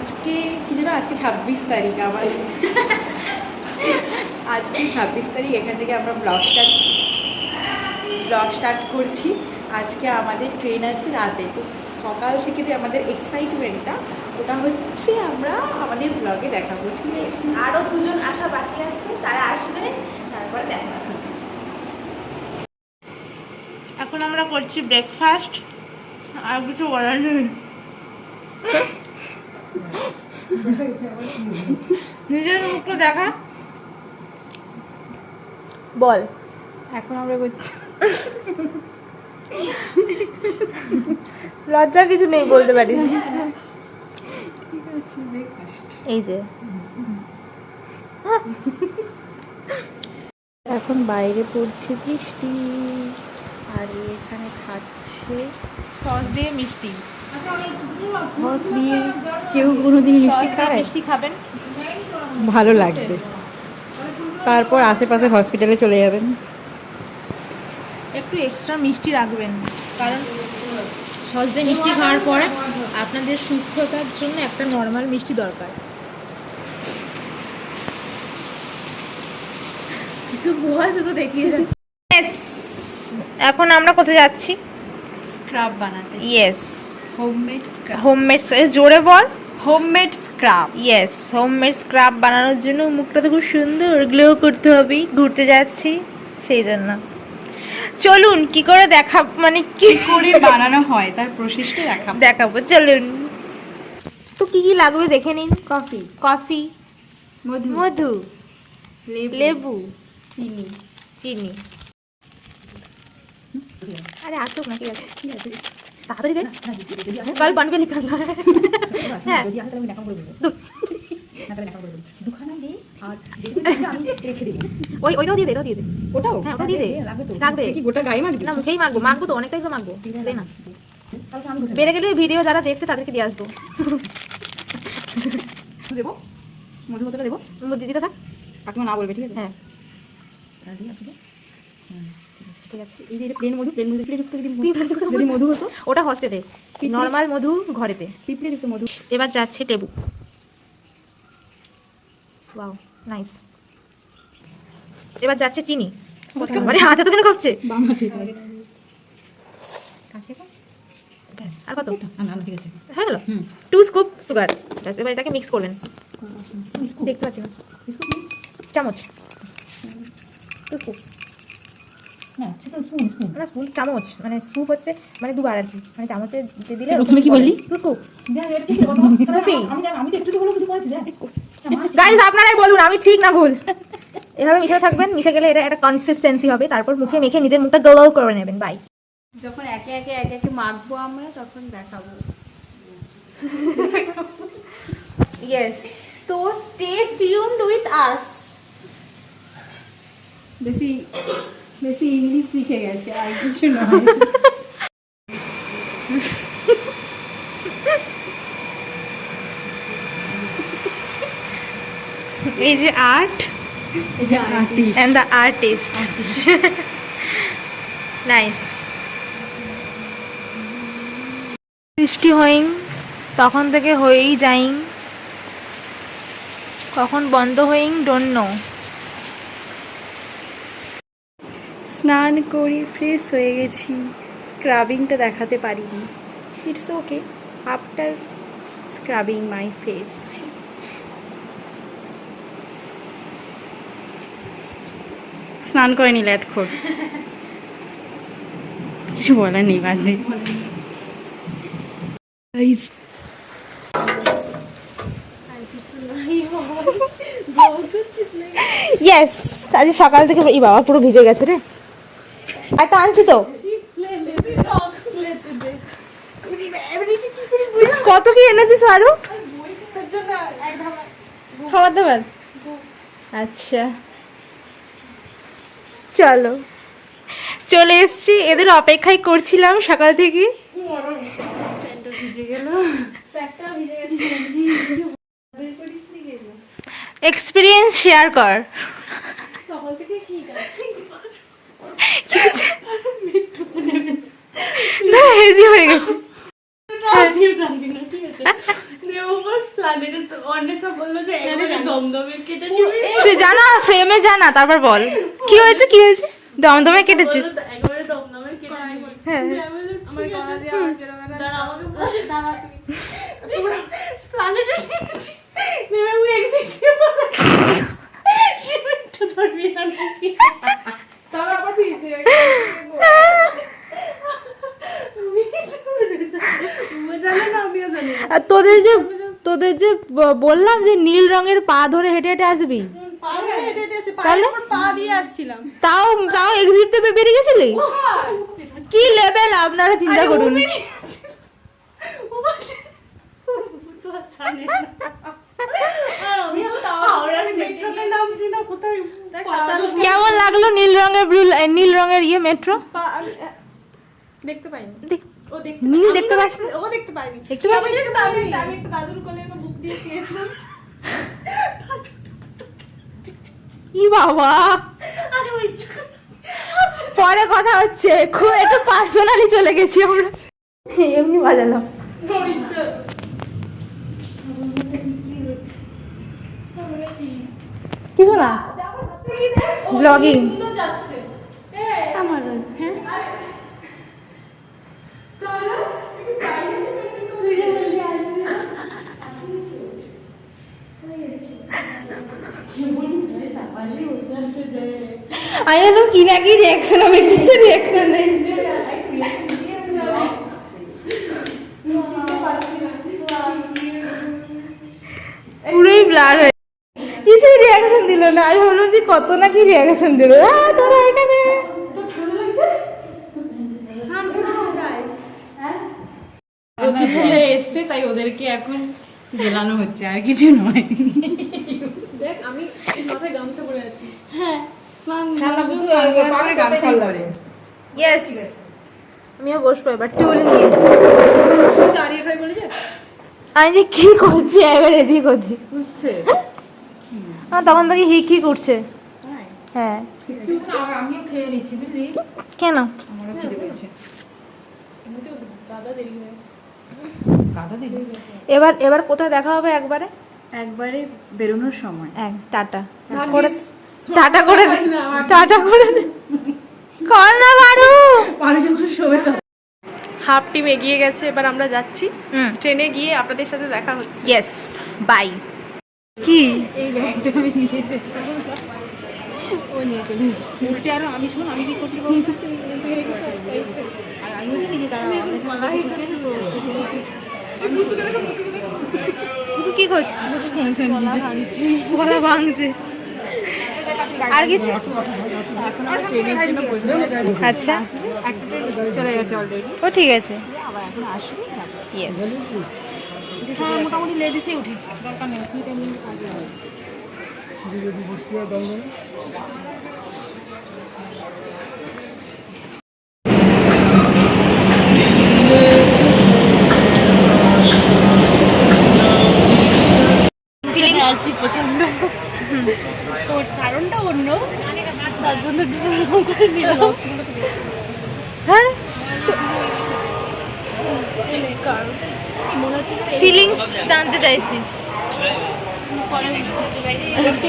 আজকে কি যেন আজকে 26 তারিখ আমার আজকে 26 তারিখ। এখান থেকে আমরা ব্লগ স্টার্ট করছি। আজকে আমাদের ট্রেন আছে রাতে, তো সকাল থেকে যে আমাদের এক্সাইটমেন্টটা ওটা হচ্ছে আমরা আমাদের ব্লগে দেখাবো, ঠিক আছে? আরও দুজন আসা বাকি আছে, তারা আসবে তারপরে দেখা হবে। এখন আমরা করছি ব্রেকফাস্ট, আর কিছু বলার নেই। নিজের মুখটা দেখা বল। এখন আমরা করছি, লজ্জার কিছু নেই, বলতে পারিস। এই যে এখন বাইরে পড়ছে বৃষ্টি, আর এখানে খাচ্ছে সস দিয়ে মিষ্টি। সস দিয়ে কেউ কোনোদিন মিষ্টি খায়? মিষ্টি খাবেন, ভালো লাগবে। তারপর আশেপাশে হসপিটালে চলে যাবেন। একটু এক্সট্রা মিষ্টি রাখবেন, কারণ সস দিয়ে মিষ্টি খাওয়ার পরে আপনাদের সুস্থতার জন্য একটা নর্মাল মিষ্টি দরকার। কিছু বল, শুধু দেখিয়ে যাচ্ছে। এখন আমরা কোথায় যাচ্ছি? স্ক্রাব বানাতে। Yes, homemade scrub. হোমমেড, জোরে বল। Homemade scrub. Yes, homemade scrub বানানোর জন্য মুখটা তো খুব সুন্দর গ্লো করতে হবে। ঘুরতে যাচ্ছি সেই জন্য। চলুন কি করে মানে কি করে বানানো হয় তার প্রসেসটা দেখাবো। চলুন। তো কি কি লাগবে দেখে নিন। কফি, মধু, লেবু, চিনি। আরে আসুক না, ঠিক আছে তাড়াতাড়ি দে, কাল বানবে লিখা। হ্যাঁ ওইটাও দিয়ে দে, ওটাও হ্যাঁ ওটাও দিয়ে দে। রাখবে কি গোটা গায়ে মাখবি? না মুখেই মাখবো তো, অনেকটাই তো মাখবো। দে না, বেড়ে গেলে ভিডিও যারা দেখছে তাদেরকে দিয়ে আসবো। দেবো মধু বোতলটা দেবো, দিতে থাক, কাকিমা না বলবে, ঠিক আছে? হ্যাঁ ঠিক আছে। এই যে প্লেন মধু, পিঁপড়েযুক্ত যদি মধু হতো, ওটা হস্টেলে। নর্মাল মধু ঘরেতে, পিঁপড়েযুক্ত মধু। এবার যাচ্ছে লেবু। Wow nice. এবার যাচ্ছে চিনি। মানে হাতে তো কেন খাচ্ছে? আর কত? হয়ে গেল। 2 স্কুপ সুগার। এবার এটাকে মিক্স করবেন। দেখতে পাচ্ছি না, চামচ। 2 স্কুপ না, স্পুন চামচ, মানে স্কুপ হচ্ছে মানে দুবার আর কি, মানে চামচে দিলে। প্রথমে কি বললি? 2 স্কুপ। গাইস আপনারাই বলুন আমি ঠিক না ভুল। এভাবে মিশে থাকবেন, মিশে গেলে এটা একটা কনসিস্টেন্সি হবে। তারপর মুখে মেখে নিজের মুখটা গ্লো করে নেবেন। বাই। যখন একে একে মাখবো আমরা তখন দেখাবো। ইয়েস, তো স্টে টিউনড উইথ আস। বেশি ইংলিশ শিখে গেছে, আর কিছু নয়। এই যে art and the artist. Nice. বৃষ্টি হইং, তখন থেকে হয়েই যাইং, কখন বন্ধ হইং ডোন্ট নো। স্নান করি, ফ্রেশ হয়ে গেছি, স্ক্রাবিংটা দেখাতে পারিনি। It's okay, after scrubbing my face. স্নান করে নিলে এতক্ষণ কিছু বলার নেই, বাদ নেই। ইয়েস, আজ সকাল থেকে এই বাবা পুরো ভিজে গেছে রে। আর টানছি তো, কত কি এনেছিস আরো খাবার দাবার? আচ্ছা চলো, চলে এসছি। এদের অপেক্ষাই করছিলাম সকাল থেকে। এক্সপিরিয়েন্স শেয়ার কর। হেজি হয়ে গেছে। আমিও জানি না, ঠিক আছে। দেববাস প্ল্যানেটে তো অন্বেষা বললো যে এখানে দমদমের কেটে নিবি। তুই জানা ফ্রেমে জানা, তারপর বল কি হয়েছে কি হয়েছে। দমদমে কেটেছিস? একবারে দমদমের কেটে নিবি। হ্যাঁ। আমার গলা দিয়ে আওয়াজ বের হবে না। দাঁড়া আমাকে বলছে দাঁড়া তুই। পুরো প্ল্যানেটে নেমে আমি এক্সিট দিয়ে বলে। একটু ধরবি না নাকি? তারা আবার ভিজে আর তোদের যে বললাম যে নীল রঙের পা ধরে হেঁটে হেঁটে আসবি, তাহলে পা দিয়ে আসছিলাম। তাও তাও এক্সিট থেকে বেরিয়ে গেছিলি? কি লেভেল আপনারা চিন্তা করুন। কেমন লাগলো নীল রঙের ইয়ে মেট্রো? দেখতে পাইনি। নীল দেখতে পাস? ও দেখতে পাইনি। দেখতে পাস? আমি একটা দাদুর কোলে একটা বুক দিয়ে দিয়েছিলাম। ই বাবা, পরে কথা হচ্ছে, খুব একটু পার্সোনালি চলে গেছি আমরা। এমনি বাজালাম কিছু না, ব্লগিং। যাচ্ছে আমার হ্যাঁ আমি বললাম কি না কি রিয়াকশন হবে, কিছু রিয়াকশন নেই। পুরোই ব্লার হয়ে কিছু রিয়াকশন দিল না। আমি বললাম যে কত না কি রিয়াকশন দিল। তোরা এখানে এসছে তাই ওদেরকে এখন গেলানো হচ্ছে, আর কিছু নয়। দেখ আমি মাথায় গামছা পরে আছি। ইয়েস, আমিও বসবো এবার টুল নিয়ে। দাঁড়িয়ে খাই বলেছে আমি যে কি করছি এবার এদিক ওদিক, তখন থেকে হি কি করছে। হ্যাঁ আমিও খেয়ে নিচ্ছি বুঝলি, কেন? আমারও খেতে পেয়েছে। দাদা দেরি হয়ে কাদা দিবি এবার কোথায় দেখা হবে একবারে? একবারে বেরোনোর সময়। টাটা করে, টাটা করে দে, টাটা করে দে, কর না বারু। পারো যখন শোবে তো। হাফ টিম এগিয়ে গেছে, এবার আমরা যাচ্ছি ট্রেনে গিয়ে আপনাদের সাথে দেখা হচ্ছে। Yes, bye. কি এই ব্যাগটা আমি নিয়েছি, ও নিয়ে চলে এসেছে। উল্টে আরো আমি শোন আমি কি করছি বলতে, আর আমি বলছি কি যে তারা তুই কি করছিস? গলা ভাঙছে। আর কিছু? এখন আমরা ট্রেনের জন্য বসে আছি। আচ্ছা, একটা ট্রেন চলে গেছে অলরেডি, ও ঠিক আছে। আবার এখন আসবে যাবো। ইয়েস, হ্যাঁ মোটামুটি লেডিসে উঠি, দরকার নেই স্লিপ এমনি আগে হয়। আছি প্রচন্ড, ওর কারণটা অন্য, তার জন্য হ্যাঁ ফিলিংস জানতে চাইছি।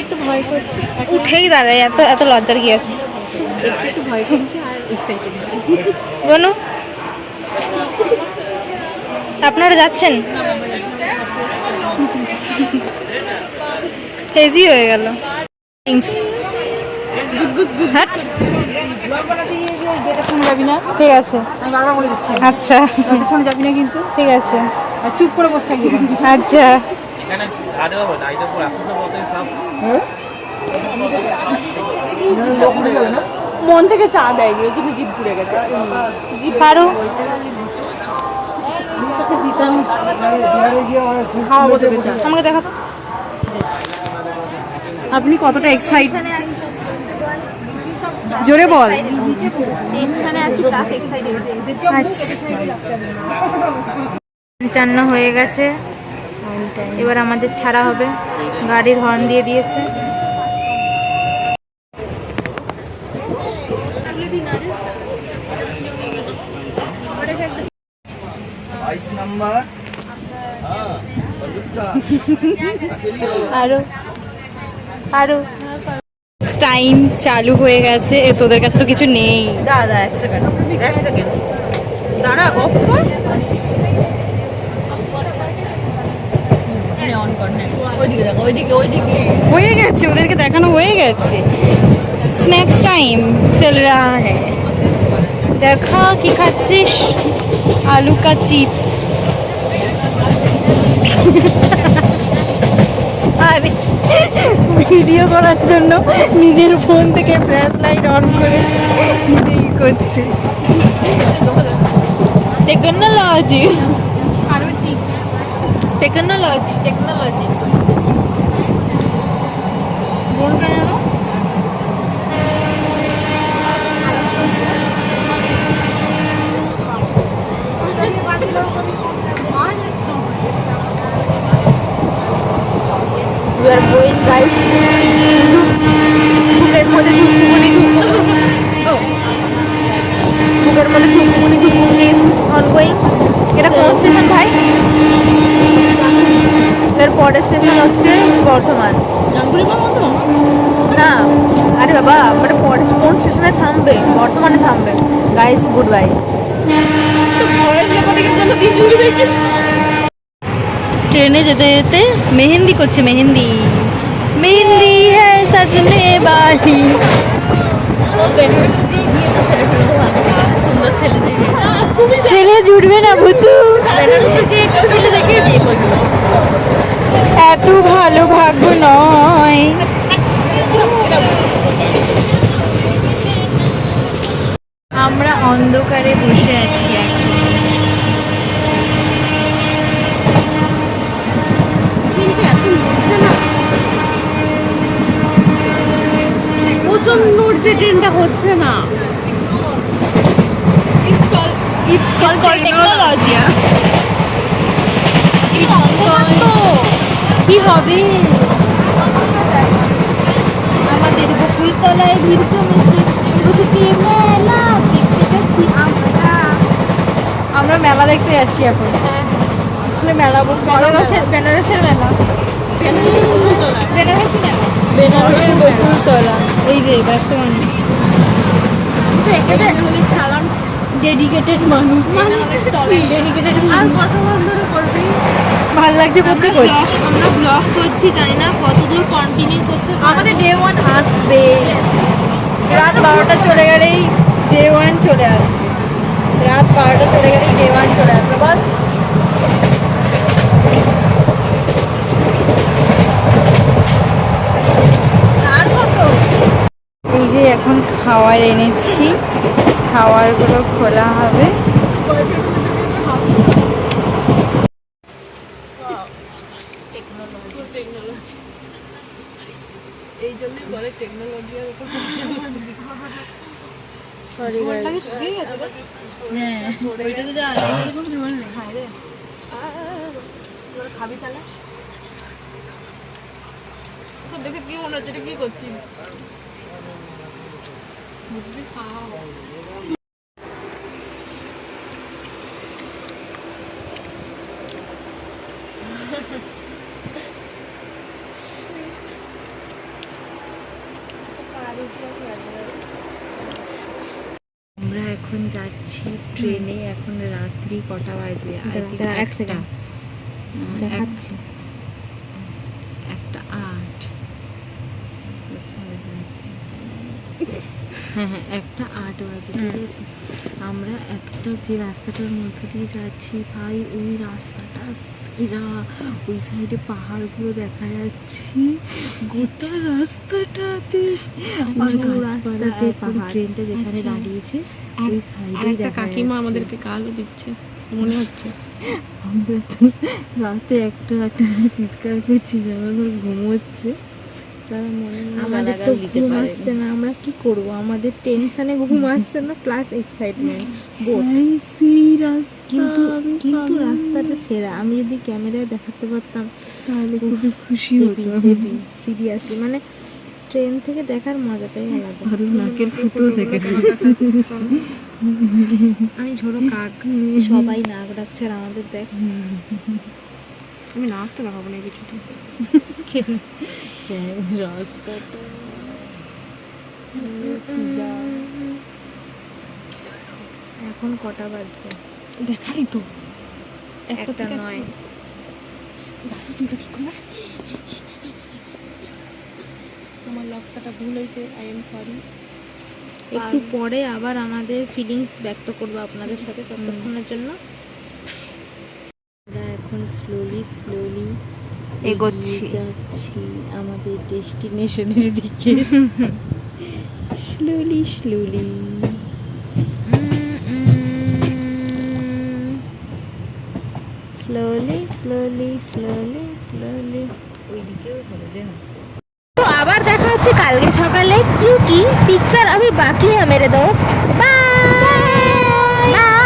একটু ভয় করছে, উঠেই দাঁড়ায়, এত এত লজ্জার কি আছে? একটু ভয় করছে আর এক্সাইটেড আছি। বনু, আপনারা যাচ্ছেন? হেজি হয়ে গেল। হ্যাঁ শুনে যাবি না, ঠিক আছে, আমি বারবার বলে দিচ্ছি, আচ্ছা শুনে যাবি না কিন্তু, ঠিক আছে, আর চুপ করে বসে থাকবি। আচ্ছা। এখানে আদৌ লাইটের উপর আসতে বলতে সব মন থেকে চা দেয়নি, ওই জন্য জিভ ঘুরে গেছে। পারো দিতাম খাওয়াবো তোকে চা। আমাকে দেখাতো। আপনি কতটা এক্সাইটেড, জোরে বল। টেনশনে আছি প্লাস এক্সাইটেড। আচ্ছা, 55 হয়ে গেছে, এবার আমাদের ছাড়া হবে। গাড়ির হর্ন দিয়ে দিয়েছে। নাম্বার আরো আরো টাইম চালু হয়ে গেছে। তোদের কাছে তো কিছু নেই। দাদা 1 সেকেন্ড দাঁড়া অফ কর অন কর না ওইদিকে দেখো ওইদিকে হয়ে গেছে, ওদেরকে দেখানো হয়ে গেছে। স্ন্যাক্স টাইম চল রা হ্যায়। দেখা কি খাচ্ছিস? আলু কা চিপস। আরে ভিডিও করার জন্য নিজের ফোন থেকে ফ্ল্যাশ লাইট অন করে নিজেই করছে। টেকনোলজি, আলু চিপস, টেকনোলজি। কোনটা যেন? We are going guys to বুকের মধ্যে ধুকপুকুনি বুকের মধ্যে ধুকপুকুনি ইজ অনগোয়িং। এটা কোন স্টেশন ভাই? এর পরের স্টেশন হচ্ছে বর্ধমান। না আরে বাবা, মানে পরে কোন স্টেশনে থামবে? বর্ধমানে থামবে। Guys good bye. ট্রেনে যেতে যেতে মেহেন্দি করছে, মেহেন্দি হ্যাঁ সাজনে বালি। ছেলে জুটবে না ভুতু, এত ভালো ভাগ্য নয়। আমরা অন্ধকারে বসে আছি এখন। প্রচন্ড যে ট্রেনটা হচ্ছে না। টেকনোলজি কি হবে? আমাদের বকুল তলায় ভিড় জমেছে, বসেছি মেলা দেখতে যাচ্ছি আমরা মেলা দেখতে যাচ্ছি এখন। মেলা বেনারসের মেলা, বেনারসি মেলা, বেনারসের বকুল তলা। এই যে ব্যস্ত মানুষ, ডেডিকেটেড মানুষ, ডেডিকেটেড ভালো লাগছে করতে করছি। আমরা ব্লগ করছি, জানি না কতদূর কন্টিনিউ করতে। আমাদের ডে 1 আসবে, রাত 12টা চলে গেলেই ডে 1 চলে আসবে। রাত 12টা চলে গেলেই ডে 1 চলে আসবে। বল এই যে এখন খাবার এনেছি, খাবারগুলো খোলা হবে। এই জন্যই বলে টেকনোলজি আর উপর সরি গাইস। হ্যাঁ ওইটা তো জানি, এটা কোনো ঝোল নেই। হায় রে, তোরা খাবি তাহলে? তো দেখে কি মনে হচ্ছে, এটা কি করছিস? আমরা এখন যাচ্ছি ট্রেনে। এখন রাত্রি কটা বাজে? এক সেকেন্ড দেখাচ্ছি, 1:08। হ্যাঁ 1:08 বাজে, ঠিক আছে। আমরা একটা যে রাস্তাটার মধ্যে দিয়ে যাচ্ছি ভাই, ওই রাস্তাটা সেরা। ওই সাইডে পাহাড়গুলো দেখা যাচ্ছে, গোটা রাস্তাটাতে রাস্তাতে পাহাড়। ট্রেনটা যেখানে দাঁড়িয়েছে ওই সাইডে একটা কাকিমা আমাদেরকে কালো দিচ্ছে মনে হচ্ছে। আমরা তো রাতে একটা চিৎকার করছি, যেমন ঘুমোচ্ছে। তারা মনে আমাদের তো ঘুম আসছে না, আমরা কি করব? আমাদের টেনশনে ঘুম আসছে না, প্লাস এক্সাইটমেন্ট বোথ। কিন্তু রাস্তাটা সেরা। আমি যদি ক্যামেরায় দেখাতে পারতাম তাহলে খুবই খুশি হতাম। সিরিয়াসলি, মানে ট্রেন থেকে দেখার মজাটাই আলাদা। নাকের ফুটো দেখে আমি ঝোড়ো কাক, সবাই নাক ডাকছে আর আমাদের দেখ। আমি নাচ তো দেখাবো না কিছুতে। রাস্তাটা এখন কটা বাজছে? দেখালি তো একটা নয়। দাদু চুলটা ঠিক করে তোমার লক্সটা ভুল হয়েছে, আই এম সরি। একটু পরে আবার আমাদের ফিলিংস ব্যক্ত করবো আপনাদের সাথে, ততক্ষণের জন্য আমরা এখন স্লোলি এগোচ্ছি। যাচ্ছি আমাদের ডেস্টিনেশনের দিকে। স্লোলি স্লোলি তো আবার দেখা হচ্ছে কালকে সকালে। क्योंकि पिक्चर अभी बाकी है मेरे दोस्त। Bye bye.